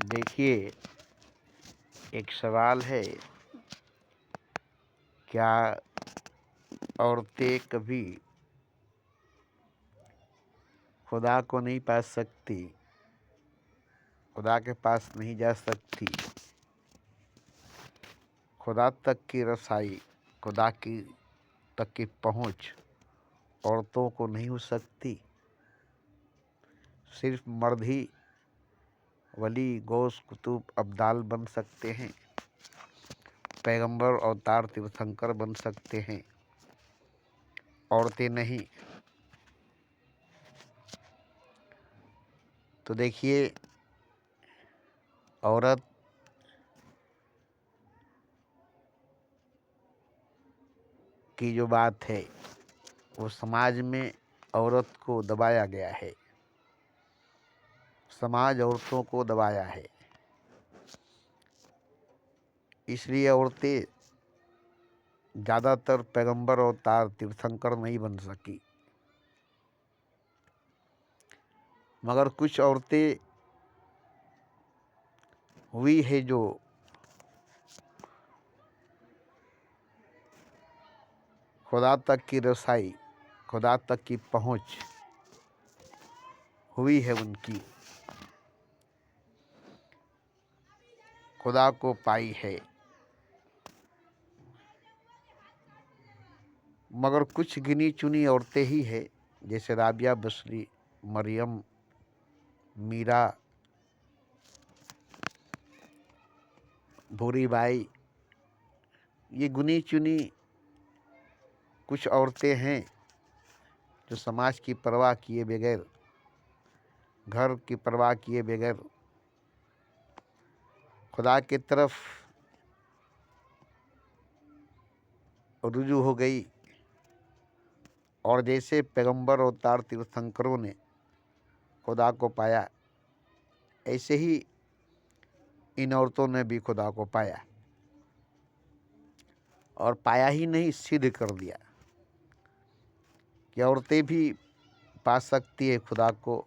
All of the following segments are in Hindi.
देखिए, एक सवाल है, क्या औरतें कभी खुदा को नहीं पा सकती, खुदा के पास नहीं जा सकती? खुदा तक की रसाई, खुदा की तक की पहुंच औरतों को नहीं हो सकती? सिर्फ मर्द ही वली, गौस, कुतुब, अब्दाल बन सकते हैं, पैगंबर, अवतार, तीर्थंकर बन सकते हैं, औरतें नहीं। तो देखिए, औरत की जो बात है वो समाज में औरत को दबाया गया है, समाज औरतों को दबाया है, इसलिए औरतें ज़्यादातर पैगंबर, अवतार, तीर्थंकर नहीं बन सकी। मगर कुछ औरतें हुई है जो खुदा तक की रसाई, खुदा तक की पहुंच हुई है उनकी, खुदा को पाई है। मगर कुछ गिनी चुनी औरतें ही है, जैसे राबिया बसरी, मरियम, मीरा, भूरी बाई, ये गुनी चुनी कुछ औरतें हैं जो समाज की परवाह किए बगैर, घर की परवाह किए बगैर खुदा की तरफ रुजू हो गई। और जैसे पैगंबर, अवतार, तीर्थंकरों ने खुदा को पाया, ऐसे ही इन औरतों ने भी खुदा को पाया, और पाया ही नहीं, सिद्ध कर दिया कि औरतें भी पा सकती है, खुदा को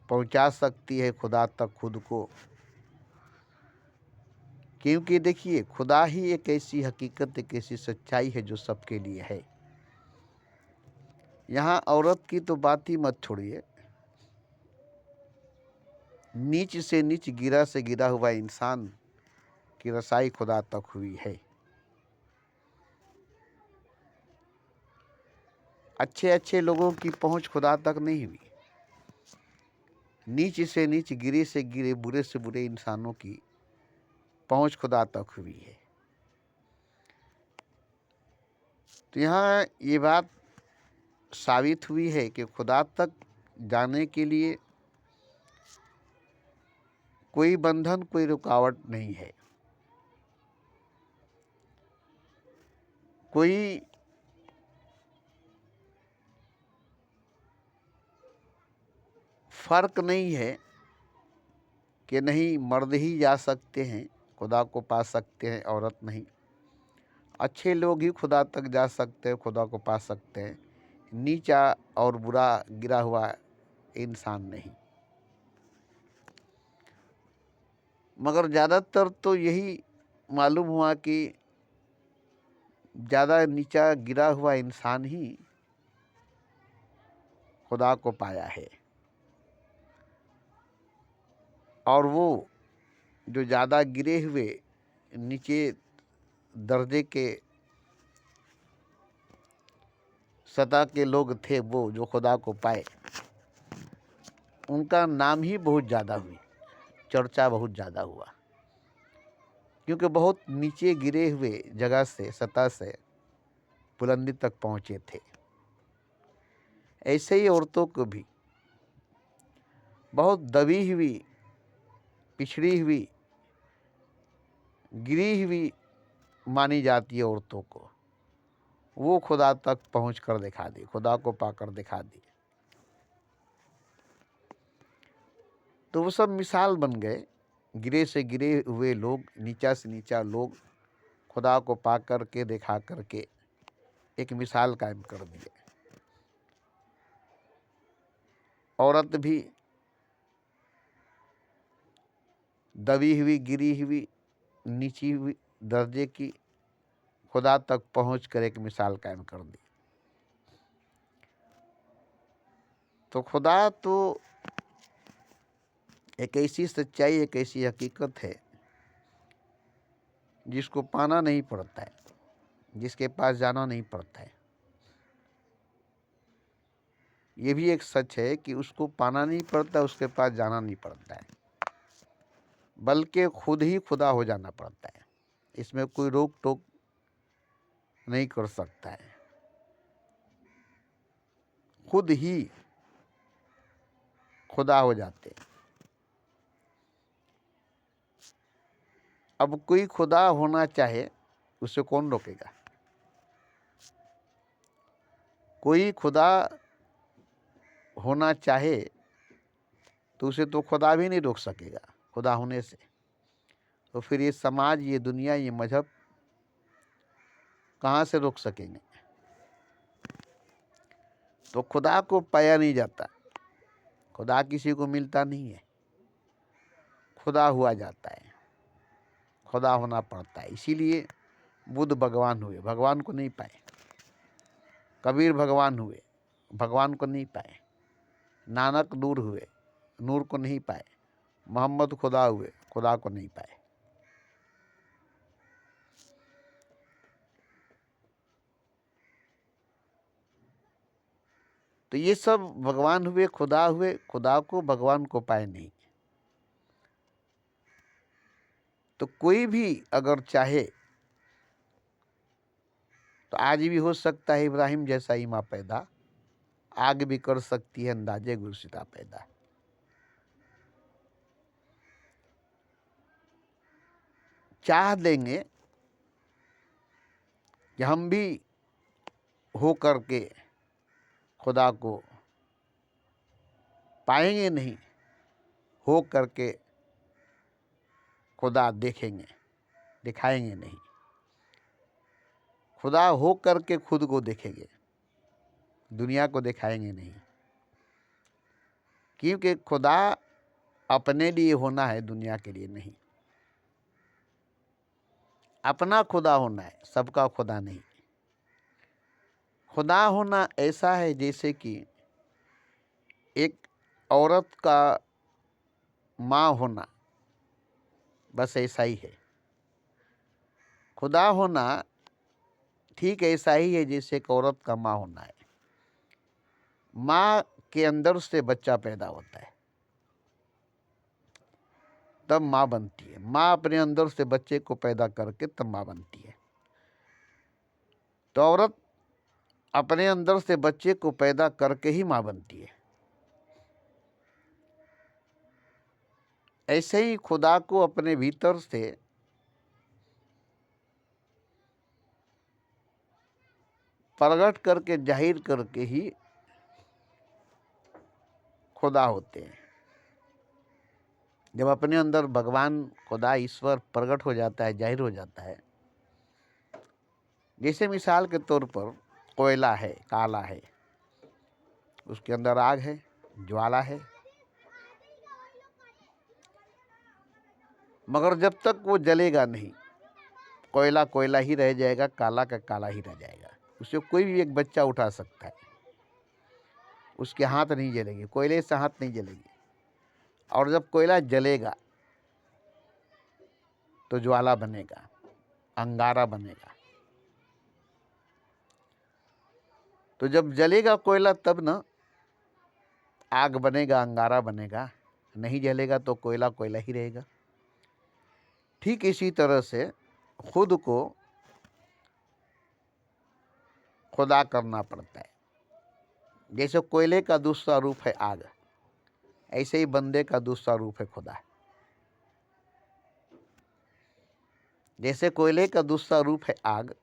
पहुंचा सकती है, खुदा तक खुद को। क्योंकि देखिए, खुदा ही एक ऐसी हकीकत, एक ऐसी सच्चाई है जो सबके लिए है। यहाँ औरत की तो बात ही मत छोड़िए, नीच से नीच, गिरा से गिरा हुआ इंसान की रसाई खुदा तक हुई है। अच्छे अच्छे लोगों की पहुंच खुदा तक नहीं हुई, नीच से नीच, गिरे से गिरे, बुरे से बुरे इंसानों की पहुंच खुदा तक हुई है। तो यहाँ ये बात साबित हुई है कि खुदा तक जाने के लिए कोई बंधन, कोई रुकावट नहीं है, कोई फर्क नहीं है कि नहीं मर्द ही जा सकते हैं, खुदा को पा सकते हैं, औरत नहीं। अच्छे लोग ही खुदा तक जा सकते हैं, खुदा को पा सकते हैं, नीचा और बुरा गिरा हुआ इंसान नहीं। मगर ज़्यादातर तो यही मालूम हुआ कि ज़्यादा नीचा गिरा हुआ इंसान ही खुदा को पाया है, और वो जो ज़्यादा गिरे हुए नीचे दर्जे के सतह के लोग थे, वो जो खुदा को पाए, उनका नाम ही बहुत ज़्यादा हुई, चर्चा बहुत ज़्यादा हुआ, क्योंकि बहुत नीचे गिरे हुए जगह से, सतह से बुलंदी तक पहुँचे थे। ऐसे ही औरतों को भी बहुत दबी हुई, पिछड़ी हुई, गिरी हुई मानी जाती है औरतों को, वो खुदा तक पहुँच कर दिखा दी, खुदा को पाकर दिखा दी। तो वो सब मिसाल बन गए, गिरे से गिरे हुए लोग, नीचा से नीचा लोग खुदा को पा कर के, दिखा करके एक मिसाल कायम कर दिए। औरत भी दबी हुई, गिरी हुई, नीची हुई दर्जे की खुदा तक पहुंच कर एक मिसाल कायम कर दी। तो खुदा तो एक ऐसी सच्चाई, एक ऐसी हकीकत है जिसको पाना नहीं पड़ता है, जिसके पास जाना नहीं पड़ता है। ये भी एक सच है कि उसको पाना नहीं पड़ता, उसके पास जाना नहीं पड़ता है, बल्कि खुद ही खुदा हो जाना पड़ता है। इसमें कोई रोक टोक नहीं कर सकता है, खुद ही खुदा हो जाते हैं। अब कोई खुदा होना चाहे उसे कौन रोकेगा? कोई खुदा होना चाहे तो उसे तो खुदा भी नहीं रोक सकेगा खुदा होने से। तो फिर ये समाज, ये दुनिया, ये मजहब कहाँ से रोक सकेंगे? तो खुदा को पाया नहीं जाता, खुदा किसी को मिलता नहीं है, खुदा हुआ जाता है, खुदा होना पड़ता है। इसीलिए बुद्ध भगवान हुए, भगवान को नहीं पाए। कबीर भगवान हुए, भगवान को नहीं पाए। नानक नूर हुए, नूर को नहीं पाए। मोहम्मद खुदा हुए, खुदा को नहीं पाए। तो ये सब भगवान हुए, खुदा हुए, खुदा को भगवान को पाए नहीं। तो कोई भी अगर चाहे तो आज भी हो सकता है इब्राहिम जैसा ईमा पैदा, आग भी कर सकती है अंदाजे गुरसिता पैदा। चाह देंगे कि हम भी हो करके खुदा को पाएंगे नहीं, हो करके खुदा देखेंगे, दिखाएंगे नहीं। खुदा हो करके खुद को देखेंगे, दुनिया को दिखाएंगे नहीं। क्योंकि खुदा अपने लिए होना है, दुनिया के लिए नहीं। अपना खुदा होना है, सबका खुदा नहीं। खुदा होना ऐसा है जैसे कि एक औरत का माँ होना, बस ऐसा ही है। खुदा होना ठीक ऐसा ही है जैसे एक औरत का माँ होना है। माँ के अंदर से बच्चा पैदा होता है, तब माँ बनती है। माँ अपने अंदर से बच्चे को पैदा करके तब माँ बनती है। तो औरत अपने अंदर से बच्चे को पैदा करके ही माँ बनती है। ऐसे ही खुदा को अपने भीतर से प्रकट करके, जाहिर करके ही खुदा होते हैं। जब अपने अंदर भगवान, खुदा, ईश्वर प्रकट हो जाता है, जाहिर हो जाता है। जैसे मिसाल के तौर पर कोयला है, काला है, उसके अंदर आग है, ज्वाला है, मगर जब तक वो जलेगा नहीं, कोयला कोयला ही रह जाएगा, काला का काला ही रह जाएगा। उसे कोई भी एक बच्चा उठा सकता है, उसके हाथ नहीं जलेगी, कोयले से हाथ नहीं जलेगी। और जब कोयला जलेगा तो ज्वाला बनेगा, अंगारा बनेगा। तो जब जलेगा कोयला तब ना आग बनेगा, अंगारा बनेगा। नहीं जलेगा तो कोयला कोयला ही रहेगा। ठीक इसी तरह से खुद को खुदा करना पड़ता है। जैसे कोयले का दूसरा रूप है आग, ऐसे ही बंदे का दूसरा रूप है खुदा। जैसे कोयले का दूसरा रूप है आग,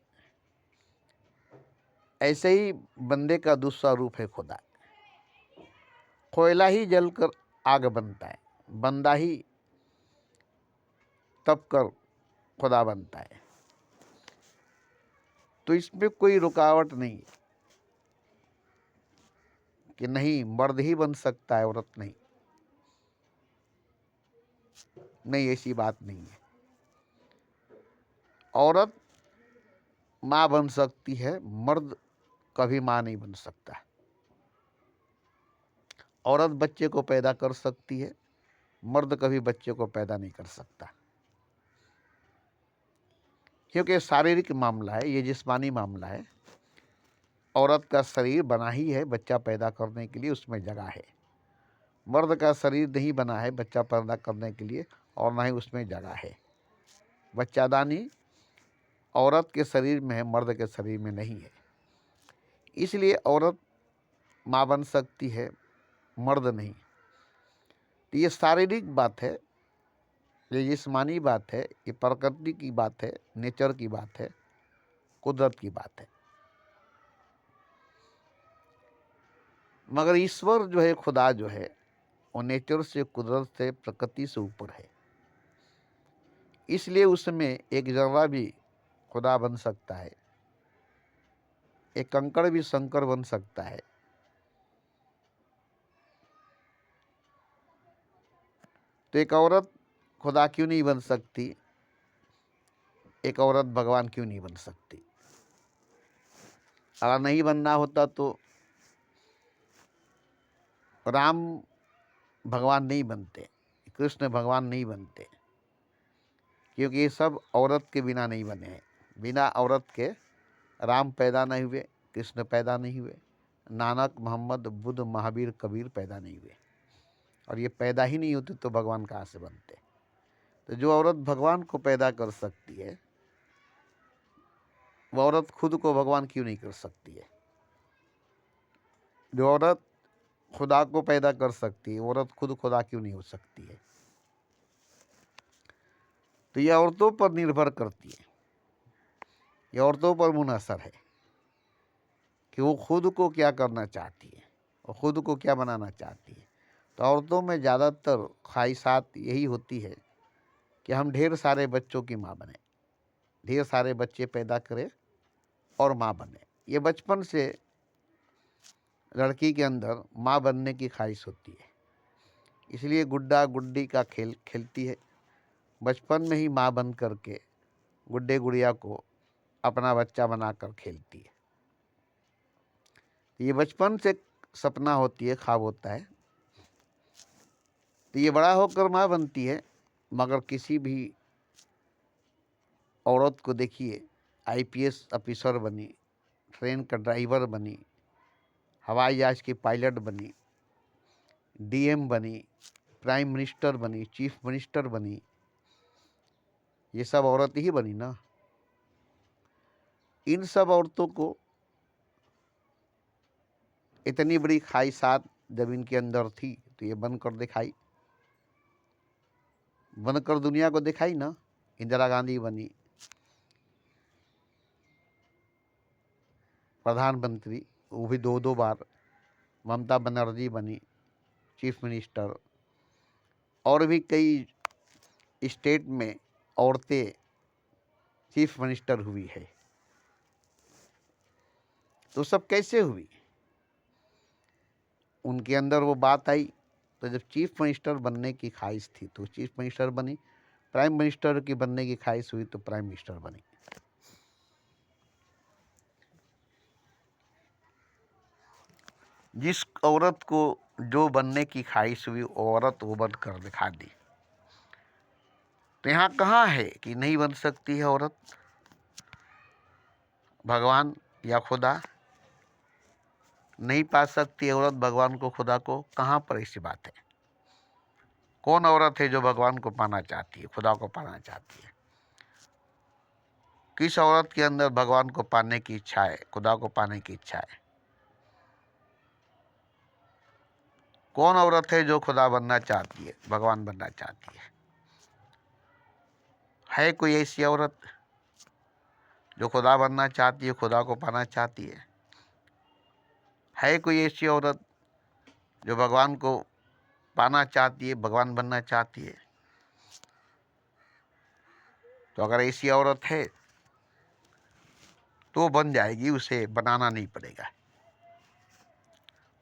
ऐसे ही बंदे का दूसरा रूप है खुदा। कोयला ही जलकर आग बनता है, बंदा ही तप कर खुदा बनता है। तो इसमें कोई रुकावट नहीं कि नहीं मर्द ही बन सकता है, औरत नहीं। नहीं, ऐसी बात नहीं है। औरत माँ बन सकती है, मर्द कभी माँ नहीं बन सकता। औरत बच्चे को पैदा कर सकती है, मर्द कभी बच्चे को पैदा नहीं कर सकता, क्योंकि शारीरिक मामला है, ये जिस्मानी मामला है। औरत का शरीर बना ही है बच्चा पैदा करने के लिए, उसमें जगह है। मर्द का शरीर नहीं बना है बच्चा पैदा करने के लिए, और ना ही उसमें जगह है। बच्चादानी औरत के शरीर में है, मर्द के शरीर में नहीं है। इसलिए औरत माँ बन सकती है, मर्द नहीं। तो ये शारीरिक बात है, ये जिस्मानी बात है, ये प्रकृति की बात है, नेचर की बात है, कुदरत की बात है। मगर ईश्वर जो है, खुदा जो है, वो नेचर से, कुदरत से, प्रकृति से ऊपर है। इसलिए उसमें एक जर्रा भी खुदा बन सकता है, एक कंकड़ भी शंकर बन सकता है। तो एक औरत खुदा क्यों नहीं बन सकती? एक औरत भगवान क्यों नहीं बन सकती? अगर नहीं बनना होता तो राम भगवान नहीं बनते, कृष्ण भगवान नहीं बनते, क्योंकि ये सब औरत के बिना नहीं बने हैं। बिना औरत के राम पैदा नहीं हुए, कृष्ण पैदा नहीं हुए, नानक, मोहम्मद, बुद्ध, महावीर, कबीर पैदा नहीं हुए। और ये पैदा ही नहीं होते तो भगवान कहाँ से बनते? तो जो औरत भगवान को पैदा कर सकती है, वो औरत खुद को भगवान क्यों नहीं कर सकती है? जो औरत खुदा को पैदा कर सकती है, औरत खुद खुदा क्यों नहीं हो सकती है? तो ये औरतों पर निर्भर करती है, ये औरतों पर मुनहसर है कि वो खुद को क्या करना चाहती है, वो खुद को क्या बनाना चाहती है। तो औरतों में ज़्यादातर ख्वाहिशात यही होती है कि हम ढेर सारे बच्चों की माँ बने, ढेर सारे बच्चे पैदा करें और माँ बने। ये बचपन से लड़की के अंदर माँ बनने की ख्वाहिश होती है, इसलिए गुड्डा गुड्डी का खेल खेलती है। बचपन में ही माँ बन करके गुड्डे गुड़िया को अपना बच्चा बनाकर खेलती है। ये बचपन से सपना होती है, ख्वाब होता है। तो ये बड़ा होकर माँ बनती है। मगर किसी भी औरत को देखिए, आईपीएस ऑफिसर बनी, ट्रेन का ड्राइवर बनी, हवाई जहाज की पायलट बनी, डीएम बनी, प्राइम मिनिस्टर बनी, चीफ मिनिस्टर बनी, ये सब औरत ही बनी ना। इन सब औरतों को इतनी बड़ी ख्वाहिशात जब इनके अंदर थी तो ये बनकर दिखाई, बनकर दुनिया को दिखाई ना। इंदिरा गांधी बनी प्रधानमंत्री, वो भी 2-2 बार। ममता बनर्जी बनी चीफ मिनिस्टर, और भी कई स्टेट में औरतें चीफ मिनिस्टर हुई है। तो सब कैसे हुई? उनके अंदर वो बात आई, तो जब चीफ मिनिस्टर बनने की ख्वाहिश थी तो चीफ मिनिस्टर बनी, प्राइम मिनिस्टर की बनने की ख्वाहिश हुई तो प्राइम मिनिस्टर बनी। जिस औरत को जो बनने की ख्वाहिश हुई, औरत वो बन कर दिखा दी। तो यहाँ कहाँ है कि नहीं बन सकती है औरत? भगवान या खुदा नहीं पा सकती है औरत भगवान को, खुदा को? कहाँ पर ऐसी बात है? कौन औरत है जो भगवान को पाना चाहती है, खुदा को पाना चाहती है? किस औरत के अंदर भगवान को पाने की इच्छा है, खुदा को पाने की इच्छा है? कौन औरत है जो खुदा बनना चाहती है, भगवान बनना चाहती है? है कोई ऐसी औरत जो खुदा बनना चाहती है, खुदा को पाना चाहती है? है कोई ऐसी औरत जो भगवान को पाना चाहती है, भगवान बनना चाहती है? तो अगर ऐसी औरत है तो बन जाएगी, उसे बनाना नहीं पड़ेगा,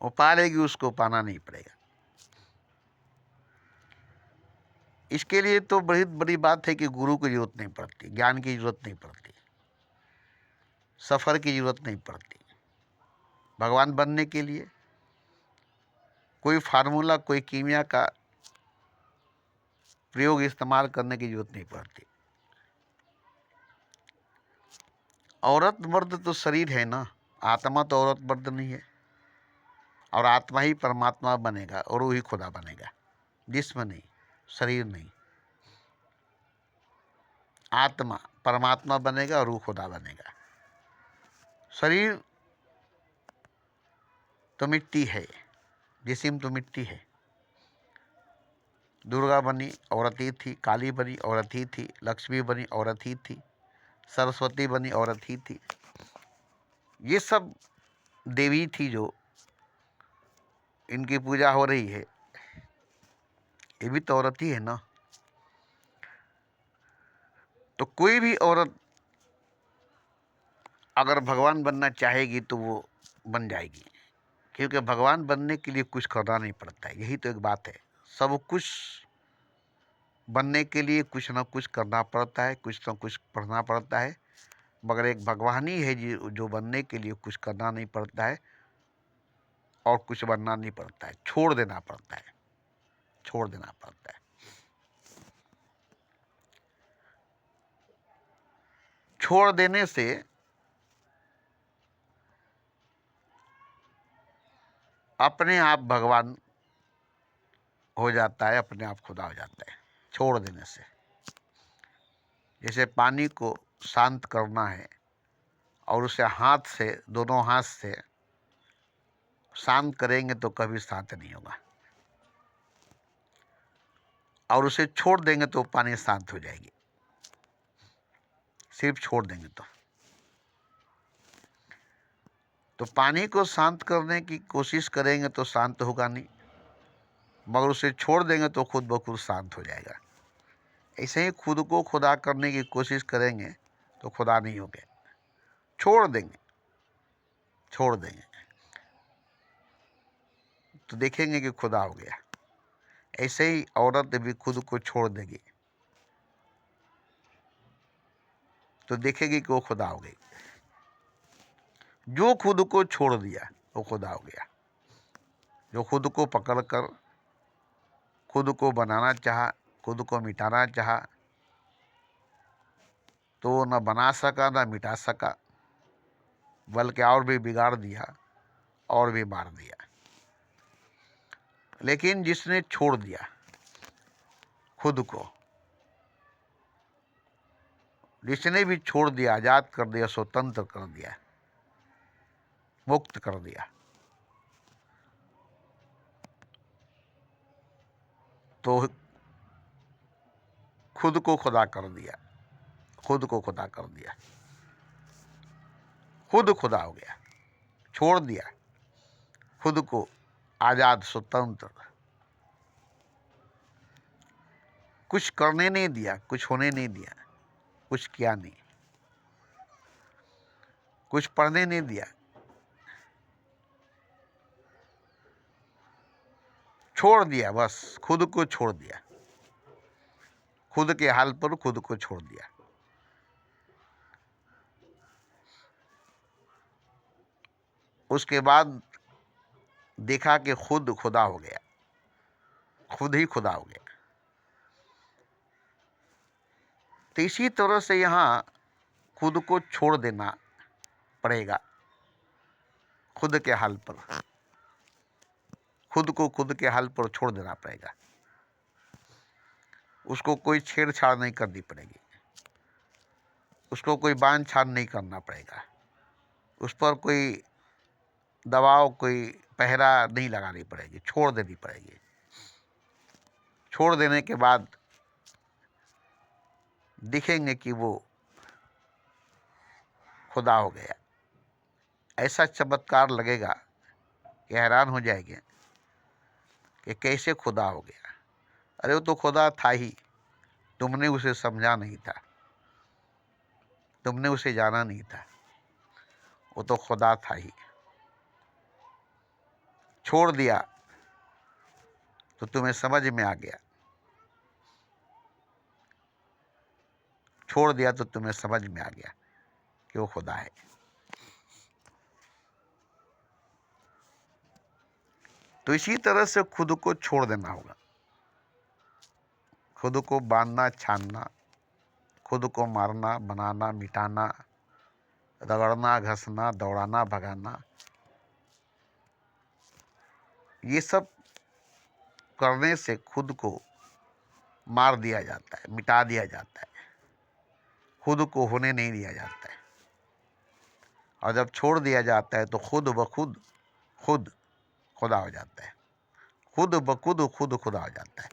वो पा लेगी, उसको पाना नहीं पड़ेगा। इसके लिए तो बड़ी बड़ी बात है कि गुरु की जरूरत नहीं पड़ती, ज्ञान की जरूरत नहीं पड़ती, सफ़र की जरूरत नहीं पड़ती। भगवान बनने के लिए कोई फार्मूला, कोई कीमिया का प्रयोग इस्तेमाल करने की जरूरत नहीं पड़ती। औरत मर्द तो शरीर है ना, आत्मा तो औरत मर्द नहीं है। और आत्मा ही परमात्मा बनेगा और वही खुदा बनेगा, जिस्म नहीं, शरीर नहीं। आत्मा परमात्मा बनेगा और वो खुदा बनेगा। शरीर तो मिट्टी है, जिस्म तो मिट्टी है। दुर्गा बनी औरत ही थी, काली बनी औरत ही थी, लक्ष्मी बनी औरत ही थी, सरस्वती बनी औरत ही थी। ये सब देवी थी जो इनकी पूजा हो रही है, ये भी तो औरत ही है ना। तो कोई भी औरत अगर भगवान बनना चाहेगी तो वो बन जाएगी, क्योंकि भगवान बनने के लिए कुछ करना नहीं पड़ता है। यही तो एक बात है, सब कुछ बनने के लिए कुछ ना कुछ करना पड़ता है, कुछ ना कुछ पढ़ना पड़ता है। मगर एक भगवान ही है जो बनने के लिए कुछ करना नहीं पड़ता है और कुछ बनना नहीं पड़ता है, छोड़ देना पड़ता है, छोड़ देना पड़ता है। छोड़ देने से अपने आप भगवान हो जाता है, अपने आप खुदा हो जाता है, छोड़ देने से। जैसे पानी को शांत करना है और उसे हाथ से, दोनों हाथ से शांत करेंगे तो कभी शांत नहीं होगा, और उसे छोड़ देंगे तो पानी शांत हो जाएगी। सिर्फ छोड़ देंगे तो पानी को शांत करने की कोशिश करेंगे तो शांत होगा नहीं, मगर उसे छोड़ देंगे तो खुद ब खुद शांत हो जाएगा। ऐसे ही खुद को खुदा करने की कोशिश करेंगे तो खुदा नहीं होंगे, छोड़ देंगे, छोड़ देंगे तो देखेंगे कि खुदा हो गया। ऐसे ही औरत भी खुद को छोड़ देगी तो देखेगी कि वो खुदा हो गई। जो खुद को छोड़ दिया वो खुदा हो गया। जो खुद को पकड़ कर खुद को बनाना चाहा, खुद को मिटाना चाहा, तो वो न बना सका न मिटा सका, बल्कि और भी बिगाड़ दिया और भी मार दिया। लेकिन जिसने छोड़ दिया खुद को, जिसने भी छोड़ दिया, आजाद कर दिया, स्वतंत्र कर दिया, मुक्त कर दिया, तो खुद को खुदा कर दिया, खुद को खुदा कर दिया, खुद खुदा हो गया। छोड़ दिया खुद को, आजाद, स्वतंत्र, कुछ करने नहीं दिया, कुछ होने नहीं दिया, कुछ किया नहीं, कुछ पढ़ने नहीं दिया, छोड़ दिया, बस खुद को छोड़ दिया, खुद के हाल पर खुद को छोड़ दिया। उसके बाद देखा कि खुद खुदा हो गया, खुद ही खुदा हो गया। तो इसी तरह से यहाँ खुद को छोड़ देना पड़ेगा, खुद के हाल पर, खुद को खुद के हाल पर छोड़ देना पड़ेगा। उसको कोई छेड़छाड़ नहीं करनी पड़ेगी, उसको कोई बांध छाड़ नहीं करना पड़ेगा, उस पर कोई दबाव, कोई पहरा नहीं लगानी पड़ेगी, छोड़ देनी पड़ेगी। छोड़ देने के बाद दिखेंगे कि वो खुदा हो गया। ऐसा चमत्कार लगेगा कि हैरान हो जाएंगे कि कैसे खुदा हो गया। अरे वो तो खुदा था ही, तुमने उसे समझा नहीं था, तुमने उसे जाना नहीं था, वो तो खुदा था ही। छोड़ दिया तो तुम्हें समझ में आ गया छोड़ दिया तो तुम्हें समझ में आ गया कि वो खुदा है। तो इसी तरह से खुद को छोड़ देना होगा, खुद को बांधना, छानना, खुद को मारना, बनाना, मिटाना, रगड़ना, घसना, दौड़ाना, भगाना, ये सब करने से खुद को मार दिया जाता है, मिटा दिया जाता है, खुद को होने नहीं दिया जाता है। और जब छोड़ दिया जाता है तो खुद ब खुद खुद खुदा हो जाता है, खुद ब खुद खुद खुदा हो जाता है।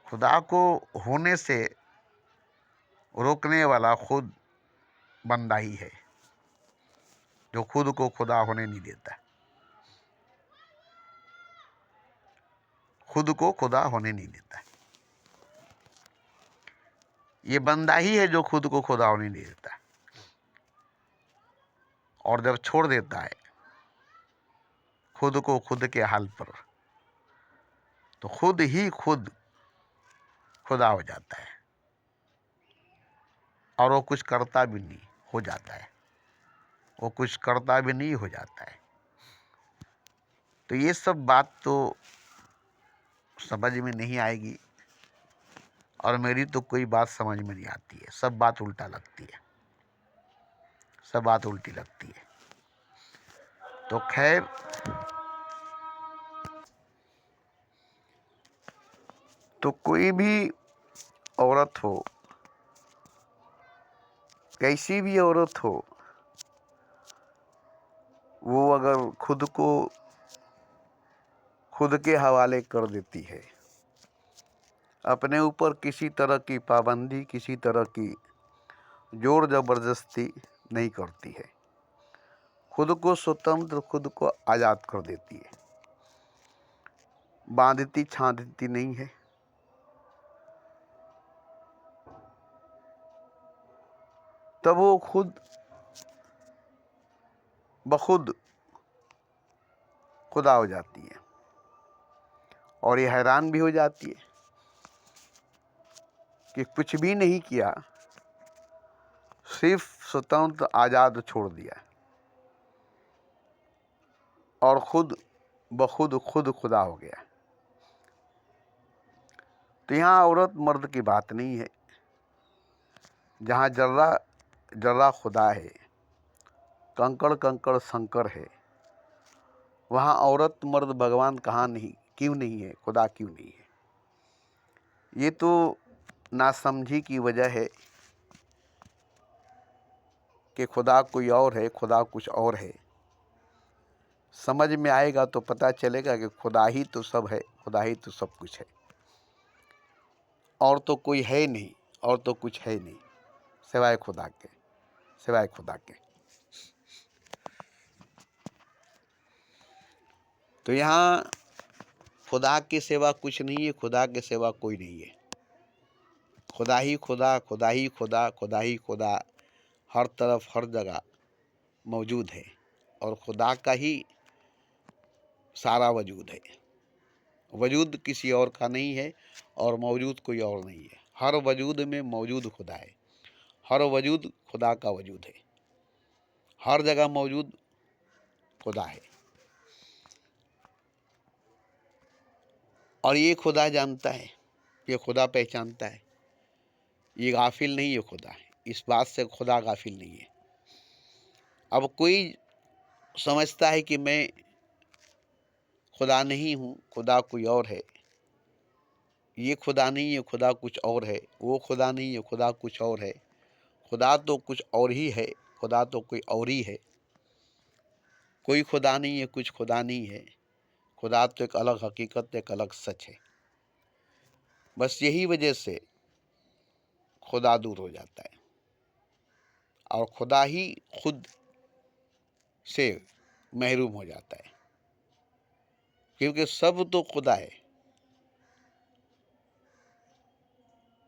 खुदा को होने से रोकने वाला खुद बंदा ही है, जो खुद को खुदा होने नहीं देता, खुद को खुदा होने नहीं देता। ये बंदा ही है जो खुद को खुदा होने नहीं देता। और जब छोड़ देता है खुद को खुद के हाल पर, तो खुद ही खुद खुदा हो जाता है, और वो कुछ करता भी नहीं, हो जाता है, वो कुछ करता भी नहीं, हो जाता है। तो ये सब बात तो समझ में नहीं आएगी, और मेरी तो कोई बात समझ में नहीं आती है, सब बात उल्टा लगती है, सब बात उल्टी लगती है। तो खैर, तो कोई भी औरत हो, कैसी भी औरत हो, वो अगर खुद को खुद के हवाले कर देती है, अपने ऊपर किसी तरह की पाबंदी, किसी तरह की जोर ज़बरदस्ती नहीं करती है, खुद को स्वतंत्र, खुद को आज़ाद कर देती है, बांधती छांटती नहीं है, तब वो खुद बखुद खुदा हो जाती है। और ये हैरान भी हो जाती है कि कुछ भी नहीं किया, सिर्फ स्वतंत्र आज़ाद छोड़ दिया, और खुद बखुद खुद खुदा हो गया। तो यहाँ औरत मर्द की बात नहीं है, जहाँ जर्रा जर्रा खुदा है, कंकड़ कंकड़ शंकर है, वहाँ औरत मर्द भगवान कहाँ नहीं, क्यों नहीं है, खुदा क्यों नहीं है? ये तो नासमझी की वजह है कि खुदा कोई और है, खुदा कुछ और है। समझ में आएगा तो पता चलेगा कि खुदा ही तो सब है, खुदा ही तो सब कुछ है, और तो कोई है नहीं, और तो कुछ है नहीं सिवाय खुदा के, सिवाय खुदा के। तो यहाँ खुदा के सिवा कुछ नहीं है, खुदा के सिवा कोई नहीं है, खुदा ही खुदा, खुदा ही खुदा, खुदा ही खुदा हर तरफ हर जगह मौजूद है, और खुदा का ही सारा वजूद है। वजूद किसी और का नहीं है, और मौजूद कोई और नहीं है। हर वजूद में मौजूद खुदा है, हर वजूद खुदा का वजूद है, हर जगह मौजूद खुदा है। और ये खुदा जानता है, ये खुदा पहचानता है, ये गाफिल नहीं है खुदा, इस बात से खुदा गाफिल नहीं है। अब कोई समझता है कि मैं खुदा नहीं हूँ, खुदा कोई और है, ये खुदा नहीं है, खुदा कुछ और है, वो खुदा नहीं है, खुदा कुछ और है, खुदा तो कुछ और ही है, खुदा तो कोई और ही है, कोई खुदा नहीं है, कुछ खुदा नहीं है, खुदा तो एक अलग हकीकत, एक अलग सच है। बस यही वजह से खुदा दूर हो जाता है, और खुदा ही खुद से महरूम हो जाता है, क्योंकि सब तो खुदा है,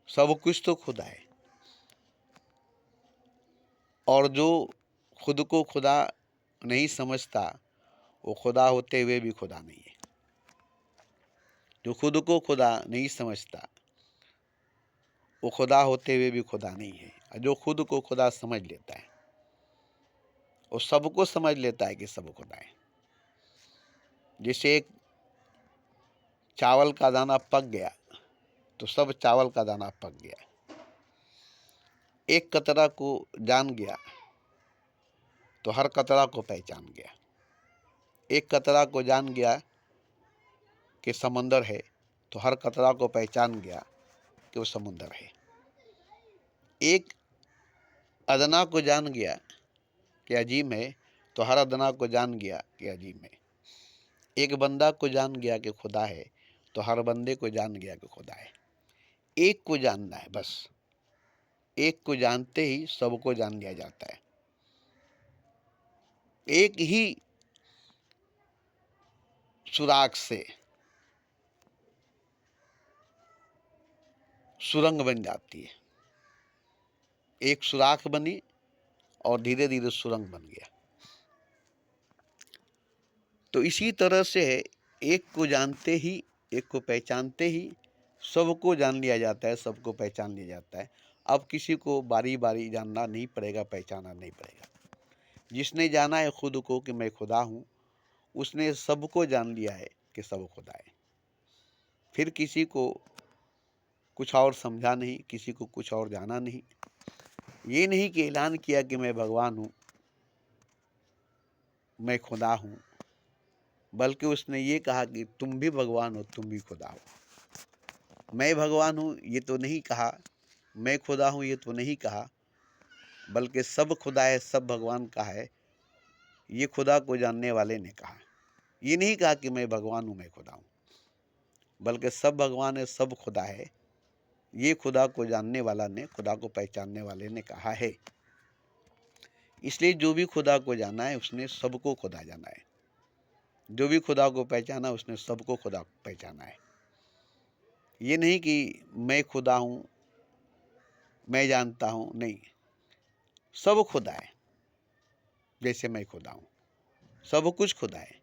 सब कुछ तो खुदा है, और जो खुद को खुदा नहीं समझता, वो खुदा होते हुए भी खुदा नहीं है। जो खुद को खुदा नहीं समझता, वो खुदा होते हुए भी खुदा नहीं है। और जो खुद को खुदा समझ लेता है वो सबको समझ लेता है कि सब खुदा है। जैसे एक चावल का दाना पक गया तो सब चावल का दाना पक गया। एक कतरा को जान गया तो हर कतरा को पहचान गया। एक कतरा को जान गया कि समंदर है तो हर कतरा को पहचान गया कि वो समुंदर है। एक अदना को जान गया कि अजीम है तो हर अदना को जान गया कि अजीम है। एक बंदा को जान गया कि खुदा है तो हर बंदे को जान गया कि खुदा है। एक को जानना है बस। एक को जानते ही सबको जान लिया जाता है। एक ही सुराख से सुरंग बन जाती है। एक सुराख बनी और धीरे धीरे सुरंग बन गया। तो इसी तरह से एक को जानते ही, एक को पहचानते ही सबको जान लिया जाता है, सबको पहचान लिया जाता है। अब किसी को बारी बारी जानना नहीं पड़ेगा, पहचानना नहीं पड़ेगा। जिसने जाना है खुद को कि मैं खुदा हूँ, उसने सबको जान लिया है कि सब खुदा है। फिर किसी को कुछ और समझा नहीं, किसी को कुछ और जाना नहीं। ये नहीं कि ऐलान किया कि मैं भगवान हूँ, मैं खुदा हूँ, बल्कि उसने ये कहा कि तुम भी भगवान हो, तुम भी खुदा हो। मैं भगवान हूँ ये तो नहीं कहा, मैं खुदा हूँ ये तो नहीं कहा, बल्कि सब खुदा है, सब भगवान का है, ये खुदा को जानने वाले ने कहा। ये नहीं कहा कि मैं भगवान हूँ, मैं खुदा हूँ, बल्कि सब भगवान है, सब खुदा है, ये खुदा को जानने वाला ने, खुदा को पहचानने वाले ने कहा है। इसलिए जो भी खुदा को जाना है उसने सबको खुदा जाना है। जो भी खुदा को पहचाना उसने सबको खुदा पहचाना है। ये नहीं कि मैं खुदा हूँ, मैं जानता हूँ, नहीं। सब खुदा है जैसे मैं खुदा हूँ, सब कुछ खुदा है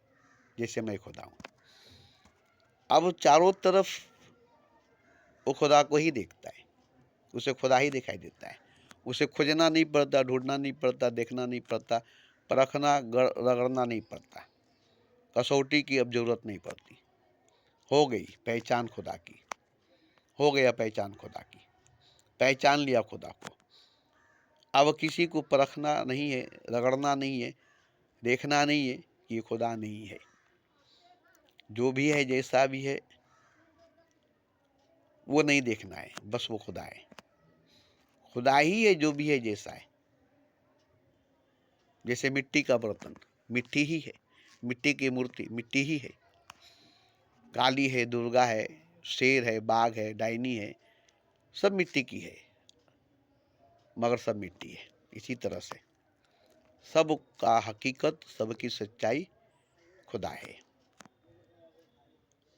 जैसे मैं खुदा हूँ। अब चारों तरफ वो खुदा को ही देखता है, उसे खुदा ही दिखाई देता है। उसे खोजना नहीं पड़ता, ढूंढना नहीं पड़ता, देखना नहीं पड़ता, परखना रगड़ना नहीं पड़ता, कसौटी की अब जरूरत नहीं पड़ती। हो गई पहचान खुदा की, हो गया पहचान खुदा की, पहचान लिया खुदा को। अब किसी को परखना नहीं है, रगड़ना नहीं है, देखना नहीं है कि ये खुदा नहीं है। जो भी है, जैसा भी है, वो नहीं देखना है, बस वो खुदा है। खुदा ही है जो भी है, जैसा है। जैसे मिट्टी का बर्तन मिट्टी ही है, मिट्टी की मूर्ति मिट्टी ही है। काली है, दुर्गा है, शेर है, बाघ है, डायनी है, सब मिट्टी की है, मगर सब मिट्टी है। इसी तरह से सब का हकीकत, सबकी सच्चाई खुदा है,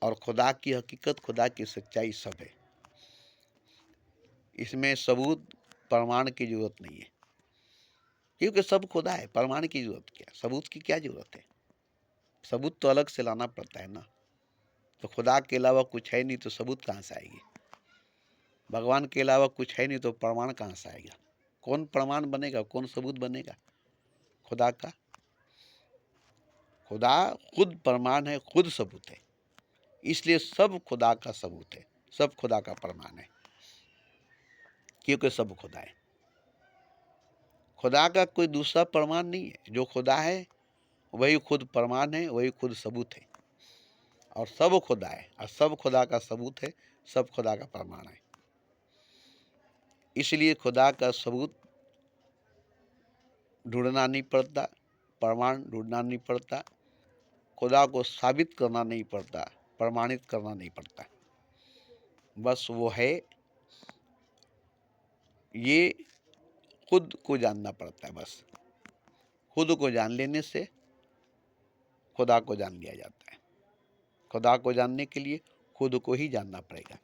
और खुदा की हकीकत, खुदा की सच्चाई सब है। इसमें सबूत, प्रमाण की जरूरत नहीं है, क्योंकि सब खुदा है। प्रमाण की जरूरत क्या, सबूत की क्या जरूरत है? सबूत तो अलग से लाना पड़ता है ना। तो खुदा के अलावा कुछ है नहीं तो सबूत कहाँ से आएगी? भगवान के अलावा कुछ है नहीं तो प्रमाण कहाँ से आएगा? कौन प्रमाण बनेगा, कौन सबूत बनेगा खुदा का? खुदा खुद प्रमाण है, खुद सबूत है। इसलिए सब खुदा का सबूत है, सब खुदा का प्रमाण है, क्योंकि सब खुदा है। खुदा का कोई दूसरा प्रमाण नहीं है। जो खुदा है वही खुद प्रमाण है, वही खुद सबूत है, और सब खुदा है, और सब खुदा का सबूत है, सब खुदा का प्रमाण है। इसलिए खुदा का सबूत ढूंढना नहीं पड़ता, प्रमाण ढूंढना नहीं पड़ता, खुदा को साबित करना नहीं पड़ता, प्रमाणित करना नहीं पड़ता। बस वो है, ये खुद को जानना पड़ता है। बस खुद को जान लेने से खुदा को जान लिया जाता है। खुदा को जानने के लिए खुद को ही जानना पड़ेगा।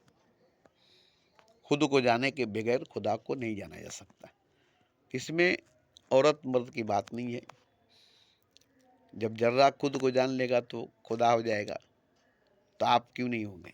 खुद को जाने के बगैर खुदा को नहीं जाना जा सकता। इसमें औरत मर्द की बात नहीं है। जब जर्रा खुद को जान लेगा तो खुदा हो जाएगा, तो आप क्यों नहीं होंगे?